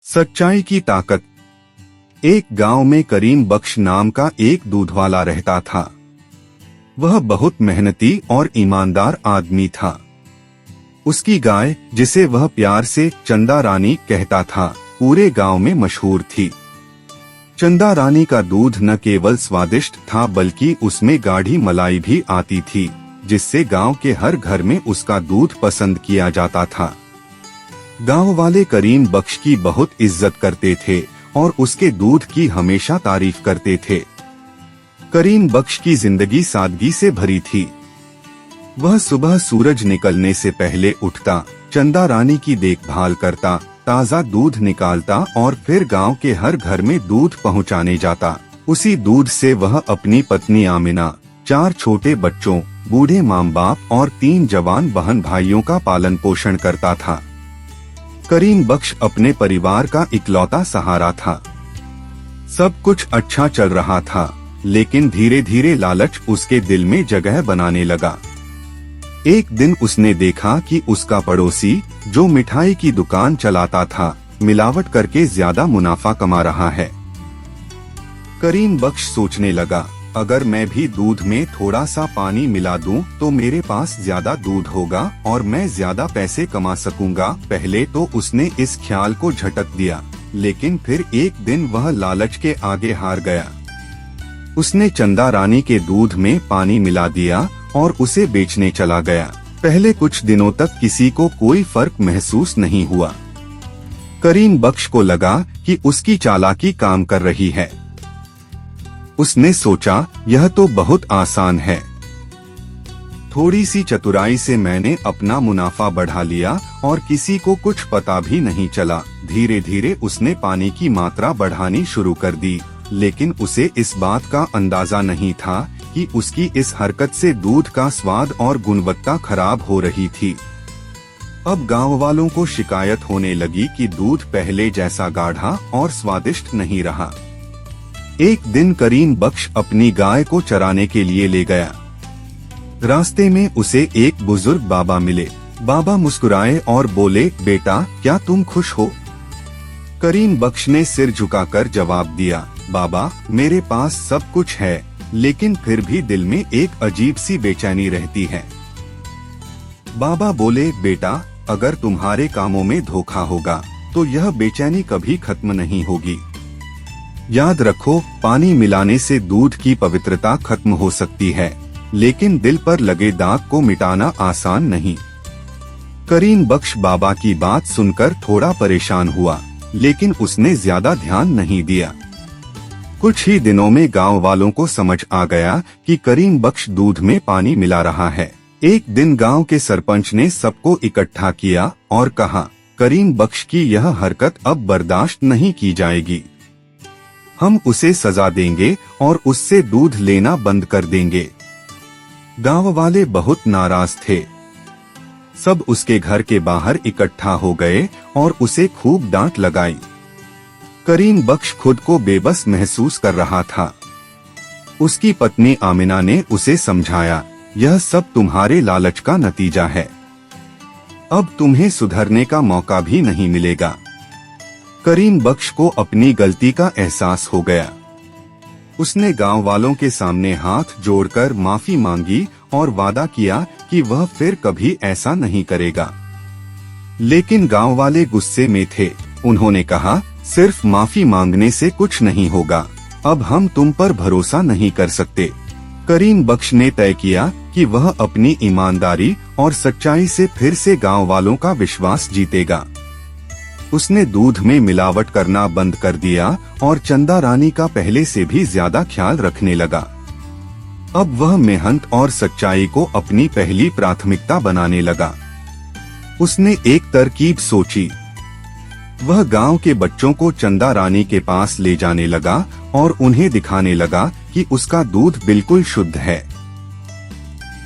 सच्चाई की ताकत। एक गांव में करीम बख्श नाम का एक दूधवाला रहता था। वह बहुत मेहनती और ईमानदार आदमी था। उसकी गाय, जिसे वह प्यार से चंदा रानी कहता था, पूरे गांव में मशहूर थी। चंदा रानी का दूध न केवल स्वादिष्ट था बल्कि उसमें गाढ़ी मलाई भी आती थी, जिससे गांव के हर घर में उसका दूध पसंद किया जाता था। गांव वाले करीम बख्श की बहुत इज्जत करते थे और उसके दूध की हमेशा तारीफ करते थे। करीम बख्श की जिंदगी सादगी से भरी थी। वह सुबह सूरज निकलने से पहले उठता, चंदा रानी की देखभाल करता, ताज़ा दूध निकालता और फिर गांव के हर घर में दूध पहुंचाने जाता। उसी दूध से वह अपनी पत्नी आमिना, 4 छोटे बच्चों, बूढ़े माँ बाप और 3 जवान बहन भाइयों का पालन पोषण करता था। करीम बख्श अपने परिवार का इकलौता सहारा था। सब कुछ अच्छा चल रहा था, लेकिन धीरे धीरे लालच उसके दिल में जगह बनाने लगा। एक दिन उसने देखा कि उसका पड़ोसी, जो मिठाई की दुकान चलाता था, मिलावट करके ज्यादा मुनाफा कमा रहा है। करीम बख्श सोचने लगा, अगर मैं भी दूध में थोड़ा सा पानी मिला दूं तो मेरे पास ज्यादा दूध होगा और मैं ज्यादा पैसे कमा सकूंगा। पहले तो उसने इस ख्याल को झटक दिया, लेकिन फिर एक दिन वह लालच के आगे हार गया। उसने चंदा रानी के दूध में पानी मिला दिया और उसे बेचने चला गया। पहले कुछ दिनों तक किसी को कोई फर्क महसूस नहीं हुआ। करीम बख्श को लगा कि उसकी चालाकी काम कर रही है। उसने सोचा, यह तो बहुत आसान है। थोड़ी सी चतुराई से मैंने अपना मुनाफा बढ़ा लिया और किसी को कुछ पता भी नहीं चला। धीरे धीरे उसने पानी की मात्रा बढ़ानी शुरू कर दी, लेकिन उसे इस बात का अंदाजा नहीं था कि उसकी इस हरकत से दूध का स्वाद और गुणवत्ता खराब हो रही थी। अब गांव वालों को शिकायत होने लगी कि दूध पहले जैसा गाढ़ा और स्वादिष्ट नहीं रहा। एक दिन करीम बख्श अपनी गाय को चराने के लिए ले गया। रास्ते में उसे एक बुजुर्ग बाबा मिले। बाबा मुस्कुराए और बोले, बेटा, क्या तुम खुश हो? करीम बख्श ने सिर झुकाकर जवाब दिया, बाबा, मेरे पास सब कुछ है, लेकिन फिर भी दिल में एक अजीब सी बेचैनी रहती है। बाबा बोले, बेटा, अगर तुम्हारे कामों में धोखा होगा तो यह बेचैनी कभी खत्म नहीं होगी। याद रखो, पानी मिलाने से दूध की पवित्रता खत्म हो सकती है, लेकिन दिल पर लगे दाग को मिटाना आसान नहीं। करीम बख्श बाबा की बात सुनकर थोड़ा परेशान हुआ, लेकिन उसने ज्यादा ध्यान नहीं दिया। कुछ ही दिनों में गांव वालों को समझ आ गया कि करीम बख्श दूध में पानी मिला रहा है। एक दिन गांव के सरपंच ने सबको इकट्ठा किया और कहा, करीम बख्श की यह हरकत अब बर्दाश्त नहीं की जाएगी। हम उसे सजा देंगे और उससे दूध लेना बंद कर देंगे। गांव वाले बहुत नाराज थे। सब उसके घर के बाहर इकट्ठा हो गए और उसे खूब डांट लगाई। करीम बख्श खुद को बेबस महसूस कर रहा था। उसकी पत्नी आमिना ने उसे समझाया, यह सब तुम्हारे लालच का नतीजा है। अब तुम्हें सुधरने का मौका भी नहीं मिलेगा। करीम बख्श को अपनी गलती का एहसास हो गया। उसने गांव वालों के सामने हाथ जोड़कर माफी मांगी और वादा किया कि वह फिर कभी ऐसा नहीं करेगा। लेकिन गांव वाले गुस्से में थे। उन्होंने कहा, सिर्फ माफी मांगने से कुछ नहीं होगा, अब हम तुम पर भरोसा नहीं कर सकते। करीम बख्श ने तय किया कि वह अपनी ईमानदारी और सच्चाई से फिर से गांव वालों का विश्वास जीतेगा। उसने दूध में मिलावट करना बंद कर दिया और चंदा रानी का पहले से भी ज्यादा ख्याल रखने लगा। अब वह मेहनत और सच्चाई को अपनी पहली प्राथमिकता बनाने लगा। उसने एक तरकीब सोची। वह गांव के बच्चों को चंदा रानी के पास ले जाने लगा और उन्हें दिखाने लगा कि उसका दूध बिल्कुल शुद्ध है।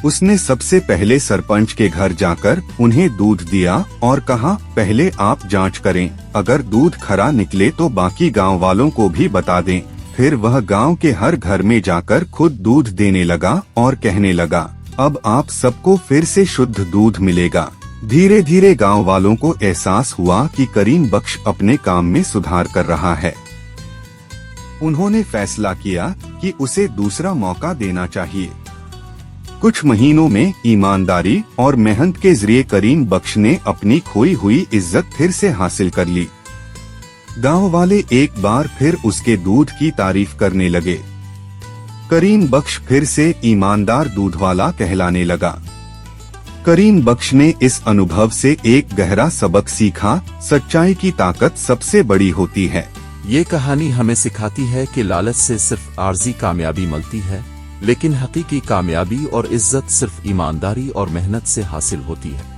उसने सबसे पहले सरपंच के घर जाकर उन्हें दूध दिया और कहा, पहले आप जांच करें, अगर दूध खरा निकले तो बाकी गांव वालों को भी बता दें। फिर वह गांव के हर घर में जाकर खुद दूध देने लगा और कहने लगा, अब आप सबको फिर से शुद्ध दूध मिलेगा। धीरे धीरे गांव वालों को एहसास हुआ कि करीम बख्श अपने काम में सुधार कर रहा है। उन्होंने फैसला किया कि उसे दूसरा मौका देना चाहिए। कुछ महीनों में ईमानदारी और मेहनत के जरिए करीम बख्श ने अपनी खोई हुई इज्जत फिर से हासिल कर ली। गांव वाले एक बार फिर उसके दूध की तारीफ करने लगे। करीम बख्श फिर से ईमानदार दूध वाला कहलाने लगा। करीम बख्श ने इस अनुभव से एक गहरा सबक सीखा, सच्चाई की ताकत सबसे बड़ी होती है। ये कहानी हमें सिखाती है कि लालच से सिर्फ आर्जी कामयाबी मिलती है, लेकिन हकीकी कामयाबी और इज्जत सिर्फ ईमानदारी और मेहनत से हासिल होती है।